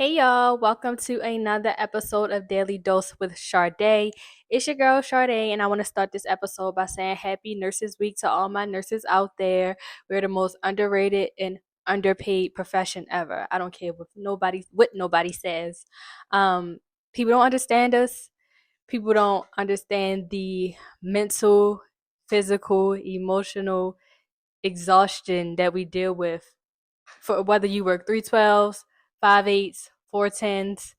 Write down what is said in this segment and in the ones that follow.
Hey y'all, welcome to another episode of Daily Dose with Sade. It's your girl Sade, and I want to start this episode by saying Happy Nurses Week to all my nurses out there. We're the most underrated and underpaid profession ever. I don't care what nobody says. Um, People don't understand us. People don't understand the mental, physical, emotional exhaustion that we deal with for whether you work 312s, 5/8s, 4/10s,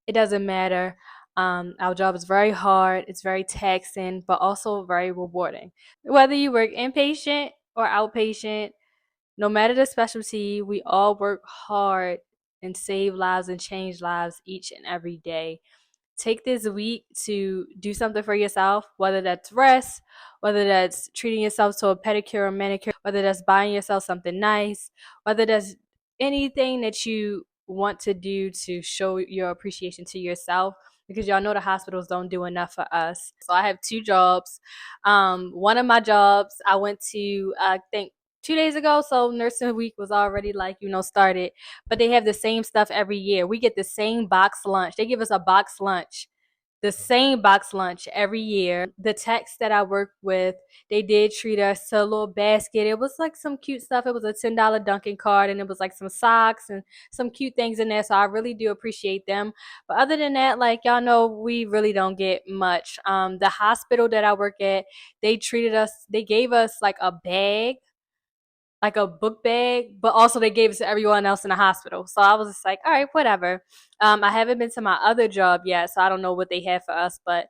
it doesn't matter. Our job is very hard, it's very taxing, but also very rewarding. Whether you work inpatient or outpatient, no matter the specialty, we all work hard and save lives and change lives each and every day. Take this week to do something for yourself, whether that's rest, whether that's treating yourself to a pedicure or manicure, whether that's buying yourself something nice, whether that's anything that you want to do to show your appreciation to yourself, because y'all know the hospitals don't do enough for us. So I have two jobs. One of my jobs I went to, I think 2 days ago, so nursing week was already started, but they have the same stuff every year. We get the same box lunch. They give us a box lunch, the same box lunch every year. The techs that I worked with, they did treat us to a little basket. It was like some cute stuff. It was a $10 Dunkin' card, and it was like some socks and some cute things in there. So I really do appreciate them. But other than that, like y'all know, we really don't get much. The hospital that I work at, they treated us, they gave us like a bag, like a book bag, but also they gave it to everyone else in the hospital. So I was just like, all right, whatever. I haven't been to my other job yet, so I don't know what they have for us, but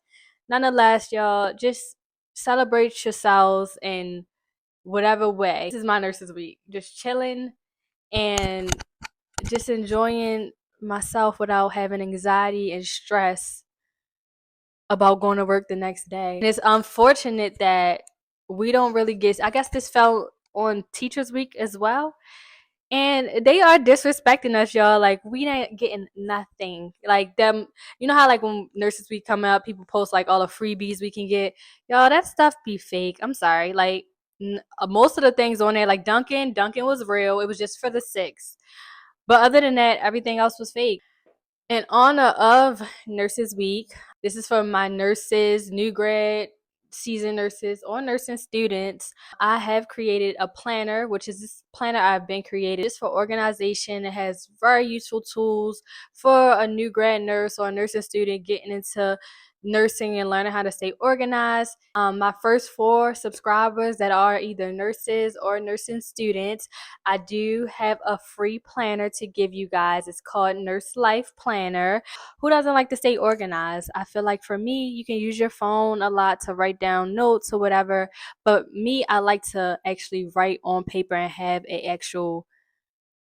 nonetheless, y'all just celebrate yourselves in whatever way. This is my nurses week, just chilling and just enjoying myself without having anxiety and stress about going to work the next day. And it's unfortunate that we don't really get, I guess this fell on Teachers Week as well. And they are disrespecting us, y'all. Like, we ain't getting nothing. Like, them, you know how, like, when Nurses Week come out, people post, like, all the freebies we can get? Y'all, that stuff be fake. I'm sorry. Like, most of the things on there, like Dunkin' was real. It was just for the six. But other than that, everything else was fake. In honor of Nurses Week, this is for my nurses, new grad, seasoned nurses, or nursing students. I have created a planner, which is this planner I've been created just for organization. It has very useful tools for a new grad nurse or a nursing student getting into nursing and learning how to stay organized. My first 4 subscribers that are either nurses or nursing students, I do have a free planner to give you guys. It's called Nurse Life Planner. Who doesn't like to stay organized? I feel like for me, you can use your phone a lot to write down notes or whatever. But me, I like to actually write on paper and have an actual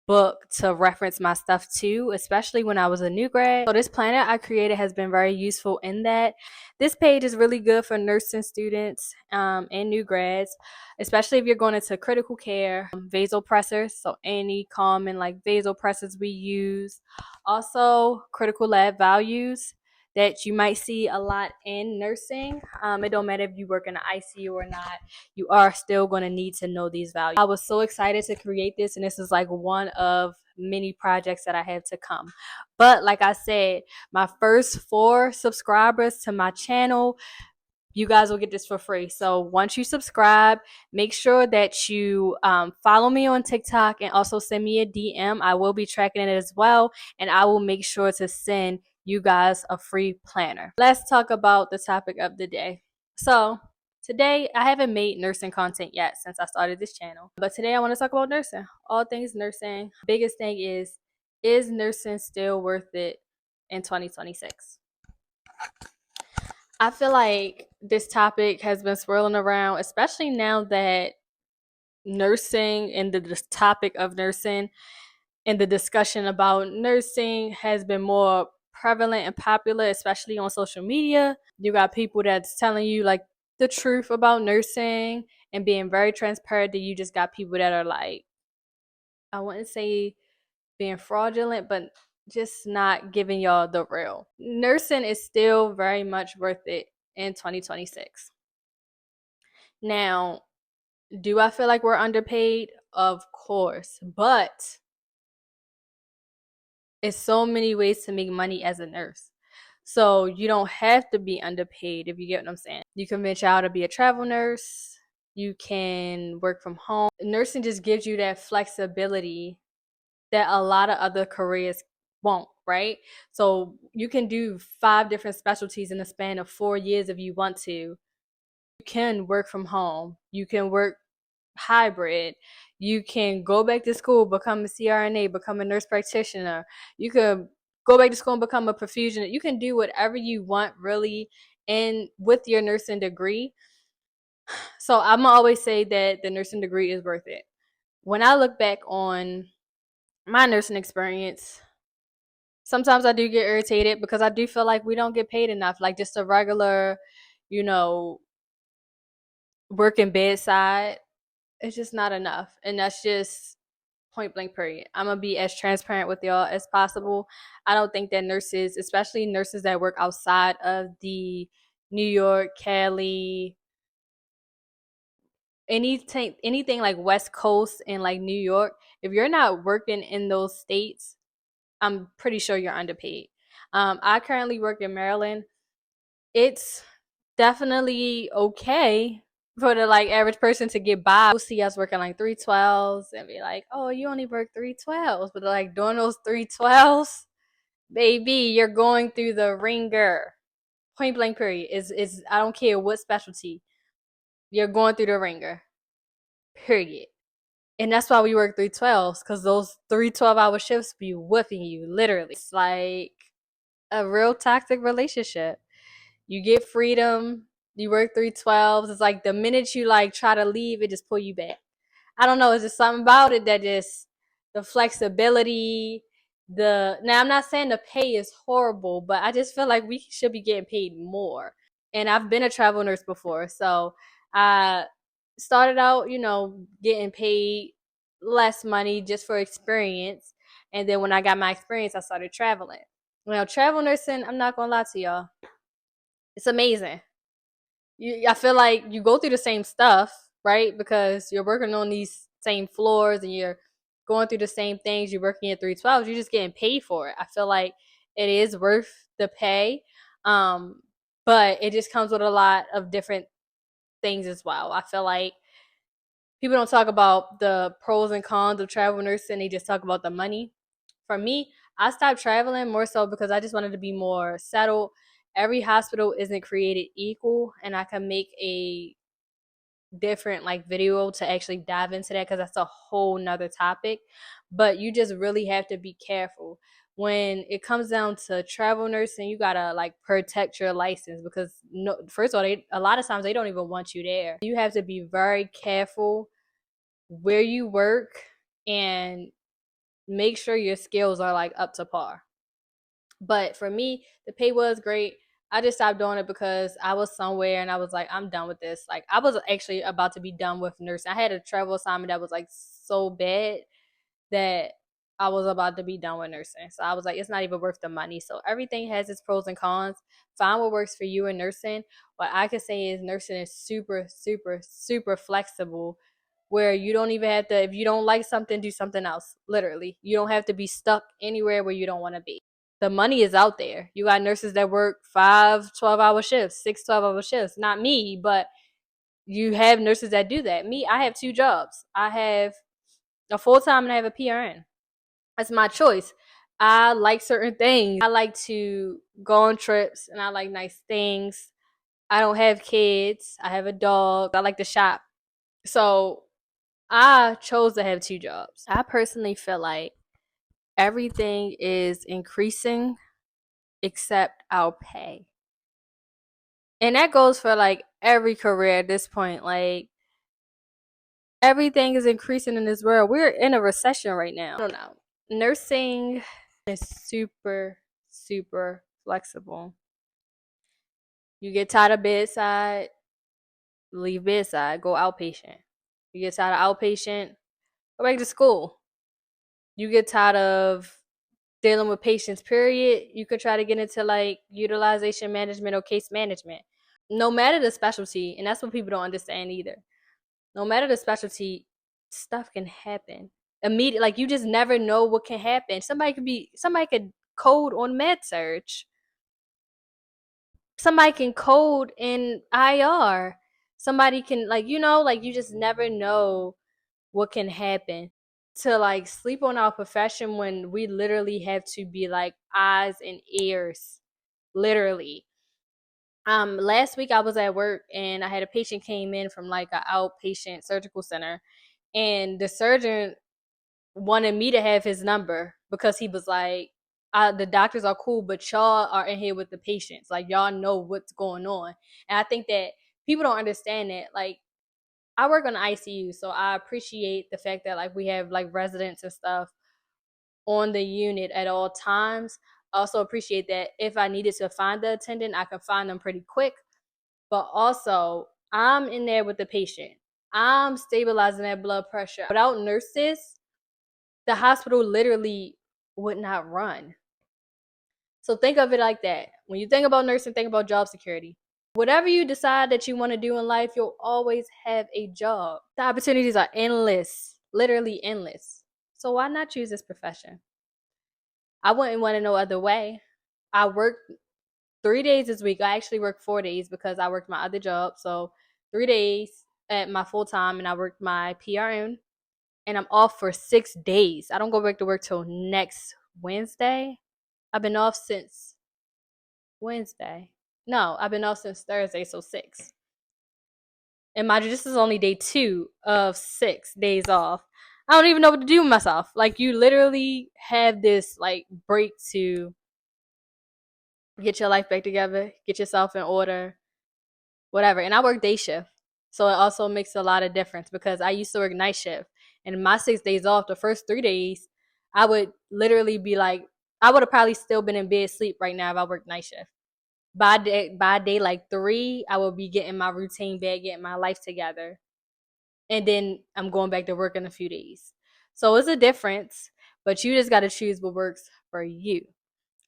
book to reference my stuff to, especially when I was a new grad. So this planner I created has been very useful in that. This page is really good for nursing students and new grads, especially if you're going into critical care, vasopressors, so any common like vasopressors we use. Also, critical lab values that you might see a lot in nursing. It don't matter if you work in the ICU or not, you are still going to need to know these values. I was so excited to create this, and this is like one of many projects that I have to come. But like I said, my first 4 subscribers to my channel, you guys will get this for free. So once you subscribe, make sure that you follow me on TikTok and also send me a DM. I will be tracking it as well, and I will make sure to send you guys a free planner. Let's talk about the topic of the day. So today, I haven't made nursing content yet since I started this channel, but today I want to talk about nursing, all things nursing. Biggest thing is nursing still worth it in 2026? I feel like this topic has been swirling around, especially now that nursing and the topic of nursing and the discussion about nursing has been more prevalent and popular, especially on social media. You got people that's telling you like the truth about nursing and being very transparent. Then you just got people that are like, I wouldn't say being fraudulent, but just not giving y'all the real. Nursing is still very much worth it in 2026. Now, do I feel like we're underpaid? Of course. But It's so many ways to make money as a nurse. So you don't have to be underpaid, if you get what I'm saying. You can venture out to be a travel nurse. You can work from home. Nursing just gives you that flexibility that a lot of other careers won't, right? So you can do 5 different specialties in the span of 4 years if you want to. You can work from home. You can work hybrid. You can go back to school, become a CRNA, become a nurse practitioner. You could go back to school and become a perfusionist. You can do whatever you want, really, and with your nursing degree. So I'm always say that the nursing degree is worth it. When I look back on my nursing experience, sometimes I do get irritated because I do feel like we don't get paid enough. Like just a regular, you know, working bedside, it's just not enough. And that's just point blank period. I'm gonna be as transparent with y'all as possible. I don't think that nurses, especially nurses that work outside of the New York, Cali, anything like West Coast and like New York, if you're not working in those states, I'm pretty sure you're underpaid. I currently work in Maryland. It's definitely okay for the like average person to get by. You'll see us working like 312s and be like, oh, you only work 312s. But like doing those 312s, baby, you're going through the ringer. Point blank period. Is I don't care what specialty. You're going through the ringer. Period. And that's why we work 312s, because those 3 12-hour shifts be whipping you, literally. It's like a real toxic relationship. You get freedom, you work 312s. It's like the minute you like try to leave, it just pull you back. I don't know, it's just something about it that just the flexibility, now I'm not saying the pay is horrible, but I just feel like we should be getting paid more. And I've been a travel nurse before, so I started out, getting paid less money just for experience. And then when I got my experience, I started traveling. Well, travel nursing, I'm not gonna lie to y'all, it's amazing. I feel like you go through the same stuff, right? Because you're working on these same floors and you're going through the same things. You're working at 312s. You're just getting paid for it. I feel like it is worth the pay, but it just comes with a lot of different things as well. I feel like people don't talk about the pros and cons of travel nursing. They just talk about the money. For me, I stopped traveling more so because I just wanted to be more settled. Every hospital isn't created equal, and I can make a different like video to actually dive into that because that's a whole nother topic. But you just really have to be careful when it comes down to travel nursing. You gotta like protect your license because no, first of all, a lot of times they don't even want you there. You have to be very careful where you work and make sure your skills are like up to par. But for me, the pay was great. I just stopped doing it because I was somewhere and I was like, I'm done with this. Like I was actually about to be done with nursing. I had a travel assignment that was like so bad that I was about to be done with nursing. So I was like, it's not even worth the money. So everything has its pros and cons. Find what works for you in nursing. What I can say is nursing is super, super, super flexible, where you don't even have to, if you don't like something, do something else. Literally. You don't have to be stuck anywhere where you don't want to be. The money is out there. You got nurses that work 5 12-hour shifts, 6 12-hour shifts. Not me, but you have nurses that do that. Me, I have 2 jobs. I have a full-time and I have a PRN. That's my choice. I like certain things. I like to go on trips and I like nice things. I don't have kids. I have a dog. I like to shop. So I chose to have 2 jobs. I personally feel like everything is increasing except our pay. And that goes for like every career at this point. Like everything is increasing in this world. We're in a recession right now. I don't know. Nursing is super, super flexible. You get tired of bedside, leave bedside, go outpatient. You get tired of outpatient, go back to school. You get tired of dealing with patients, period, you could try to get into like utilization management or case management. No matter the specialty, and that's what people don't understand either. No matter the specialty, stuff can happen. immediate, like you just never know what can happen. Somebody could code on med surge. Somebody can code in IR. Somebody can, like, like you just never know what can happen. To like sleep on our profession when we literally have to be like eyes and ears, literally. Last week I was at work and I had a patient came in from like an outpatient surgical center, and the surgeon wanted me to have his number because he was like, the doctors are cool, but y'all are in here with the patients. Like, y'all know what's going on. And I think that people don't understand that. Like, I work on the ICU, so I appreciate the fact that like we have like residents and stuff on the unit at all times. I also appreciate that if I needed to find the attendant, I could find them pretty quick. But also, I'm in there with the patient. I'm stabilizing that blood pressure. Without nurses, the hospital literally would not run. So think of it like that. When you think about nursing, think about job security. Whatever you decide that you want to do in life, you'll always have a job. The opportunities are endless, literally endless. So why not choose this profession? I wouldn't want to no other way. I worked 3 days this week. I actually worked 4 days because I worked my other job. So 3 days at my full time, and I worked my PRN, and I'm off for 6 days. I don't go back to work till next Wednesday. I've been off since Wednesday. No, I've been off since Thursday, so 6. And mind you, this is only day 2 of 6 days off. I don't even know what to do with myself. Like, you literally have this like break to get your life back together, get yourself in order, whatever. And I work day shift. So it also makes a lot of difference because I used to work night shift. And my 6 days off, the first 3 days, I would literally be like, I would have probably still been in bed sleep right now if I worked night shift. By day like 3, I will be getting my routine back, getting my life together. And then I'm going back to work in a few days. So it's a difference, but you just got to choose what works for you.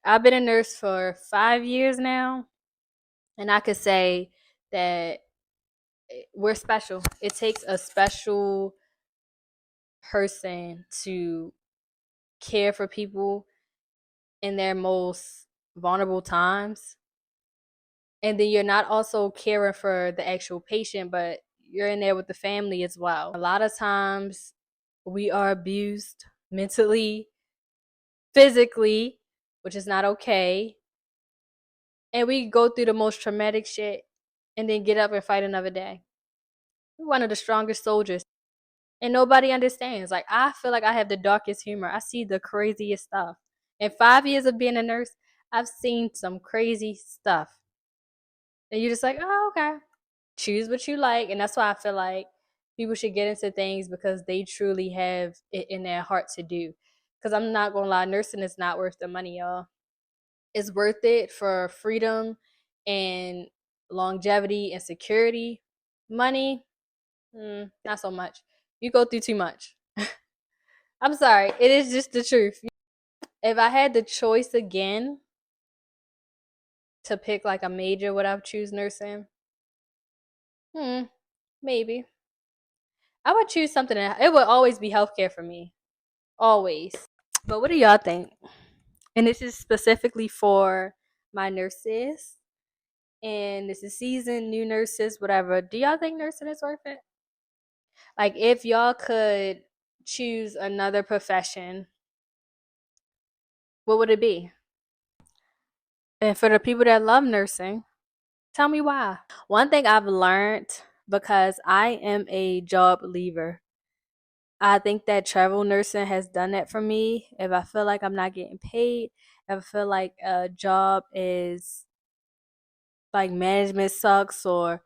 I've been a nurse for 5 years now, and I could say that we're special. It takes a special person to care for people in their most vulnerable times. And then you're not also caring for the actual patient, but you're in there with the family as well. A lot of times we are abused mentally, physically, which is not okay. And we go through the most traumatic shit and then get up and fight another day. We're one of the strongest soldiers. And nobody understands. Like, I feel like I have the darkest humor. I see the craziest stuff. In 5 years of being a nurse, I've seen some crazy stuff. And you're just like, oh, okay. Choose what you like. And that's why I feel like people should get into things because they truly have it in their heart to do. Because I'm not going to lie, nursing is not worth the money, y'all. It's worth it for freedom and longevity and security. Money, not so much. You go through too much. I'm sorry. It is just the truth. If I had the choice again to pick like a major, would I choose nursing? Maybe. I would choose something it would always be healthcare for me. Always. But what do y'all think? And this is specifically for my nurses. And this is seasoned new nurses, whatever. Do y'all think nursing is worth it? Like, if y'all could choose another profession, what would it be? And for the people that love nursing, tell me why. One thing I've learned, because I am a job leaver, I think that travel nursing has done that for me. If I feel like I'm not getting paid, if I feel like a job is like management sucks, or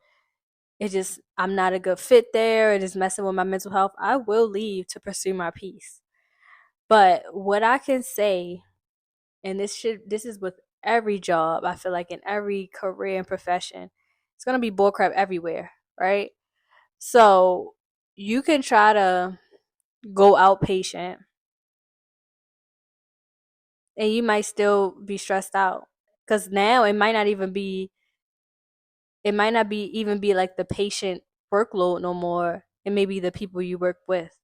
it just, I'm not a good fit there, it is messing with my mental health, I will leave to pursue my peace. But what I can say, and this is with every job, I feel like in every career and profession, it's gonna be bullcrap everywhere, right? So you can try to go outpatient and you might still be stressed out. Cause now it might not be even be like the patient workload no more. It may be the people you work with.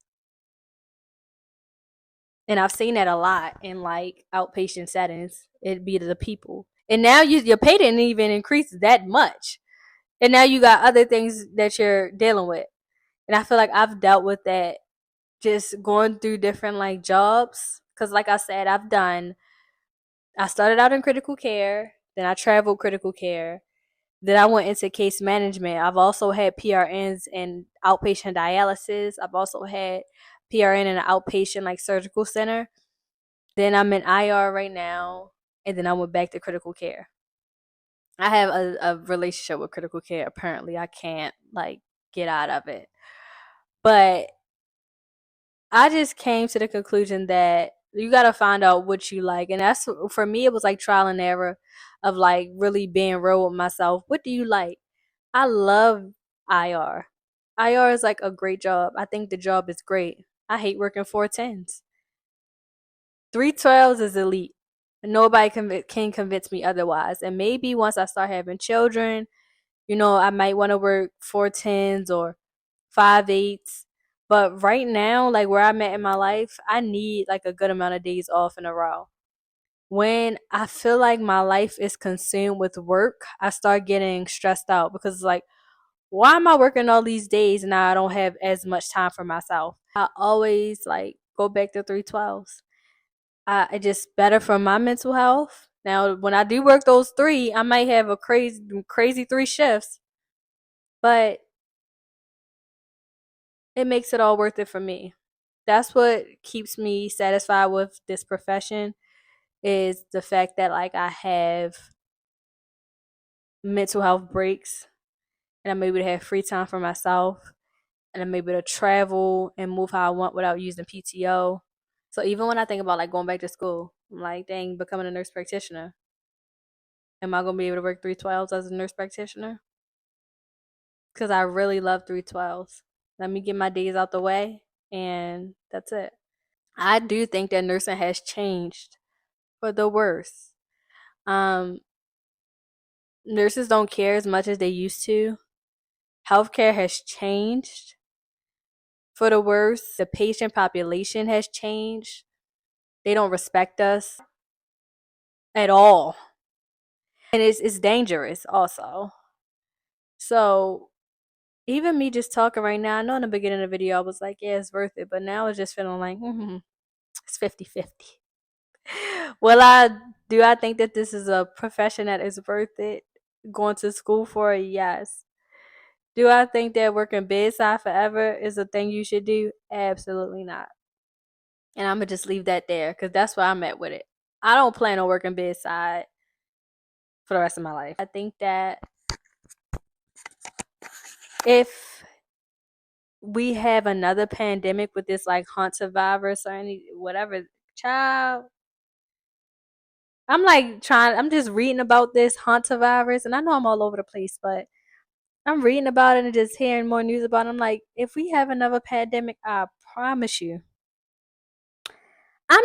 And I've seen that a lot in like outpatient settings. It'd be the people. And now your pay didn't even increase that much. And now you got other things that you're dealing with. And I feel like I've dealt with that just going through different like jobs. Cause like I said, I started out in critical care, then I traveled critical care, then I went into case management. I've also had PRNs in outpatient dialysis. I've also had PRN in an outpatient like surgical center. Then I'm in IR right now, and then I went back to critical care. I have a relationship with critical care. Apparently, I can't like get out of it. But I just came to the conclusion that you got to find out what you like. And that's for me, it was like trial and error of like really being real with myself. What do you like? I love IR. IR is like a great job. I think the job is great. I hate working 410s. 312s is elite. Nobody can convince me otherwise. And maybe once I start having children, I might want to work 410s or 5/8s. But right now, like where I'm at in my life, I need like a good amount of days off in a row. When I feel like my life is consumed with work, I start getting stressed out because it's like, why am I working all these days and now I don't have as much time for myself? I always like go back to 312s. It's just better for my mental health. Now, when I do work those three, I might have a crazy 3 shifts, but it makes it all worth it for me. That's what keeps me satisfied with this profession is the fact that like I have mental health breaks and I'm able to have free time for myself and I'm able to travel and move how I want without using PTO. So even when I think about like going back to school, I'm like, dang, becoming a nurse practitioner. Am I gonna be able to work 312s as a nurse practitioner? Because I really love 312s. Let me get my days out the way, and that's it. I do think that nursing has changed for the worse. Um, Nurses don't care as much as they used to. Healthcare has changed for the worse. The patient population has changed. They don't respect us at all. And it's dangerous also. So even me just talking right now, I know in the beginning of the video I was like, yeah, it's worth it. But now it's just feeling like, it's 50-50. Do I think that this is a profession that is worth it? Going to school for it? Yes. Do I think that working bedside forever is a thing you should do? Absolutely not. And I'm going to just leave that there because that's where I'm at with it. I don't plan on working bedside for the rest of my life. I think that if we have another pandemic with this like hantavirus or any whatever, child, I'm just reading about this hantavirus and I know I'm all over the place, but I'm reading about it and just hearing more news about it. I'm like, if we have another pandemic, I promise you, I'm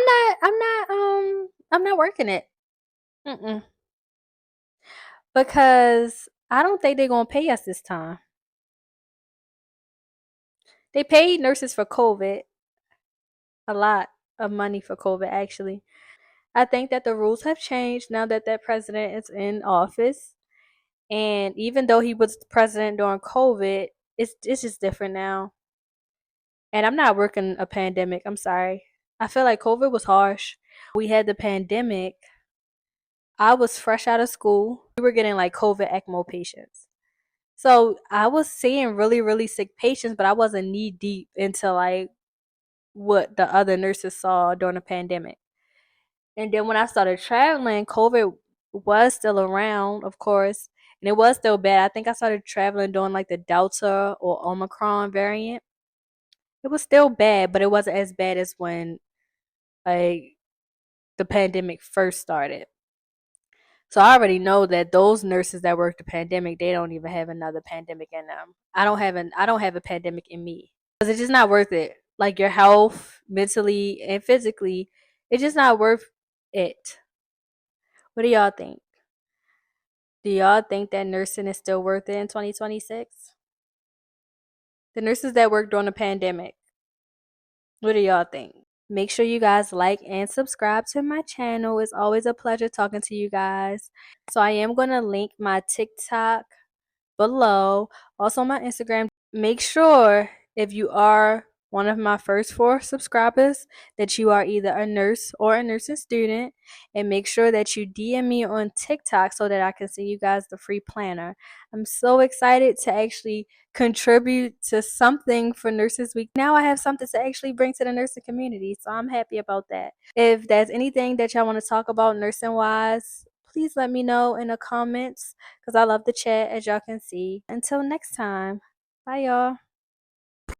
not working it. Mm-mm. Because I don't think they're gonna pay us this time. They paid nurses for COVID a lot of money for COVID actually. I think that the rules have changed now that that president is in office. And even though he was president during COVID, it's just different now. And I'm not working a pandemic. I'm sorry. I feel like COVID was harsh. We had the pandemic. I was fresh out of school. We were getting like COVID ECMO patients. So I was seeing really, really sick patients, but I wasn't knee deep into like what the other nurses saw during the pandemic. And then when I started traveling, COVID was still around, of course, and it was still bad. I think I started traveling during like the Delta or Omicron variant. It was still bad, but it wasn't as bad as when like the pandemic first started. So I already know that those nurses that work the pandemic, they don't even have another pandemic in them. I don't have a pandemic in me. Cuz it's just not worth it. Like your health, mentally and physically, it's just not worth it. What do y'all think? Do y'all think that nursing is still worth it in 2026? The nurses that worked during the pandemic. What do y'all think? Make sure you guys like and subscribe to my channel. It's always a pleasure talking to you guys. So I am going to link my TikTok below, also my Instagram. Make sure if you are one of my first 4 subscribers that you are either a nurse or a nursing student, and make sure that you DM me on TikTok so that I can send you guys the free planner. I'm so excited to actually contribute to something for Nurses Week. Now I have something to actually bring to the nursing community, so I'm happy about that. If there's anything that y'all want to talk about nursing wise, please let me know in the comments because I love the chat, as y'all can see. Until next time, bye y'all.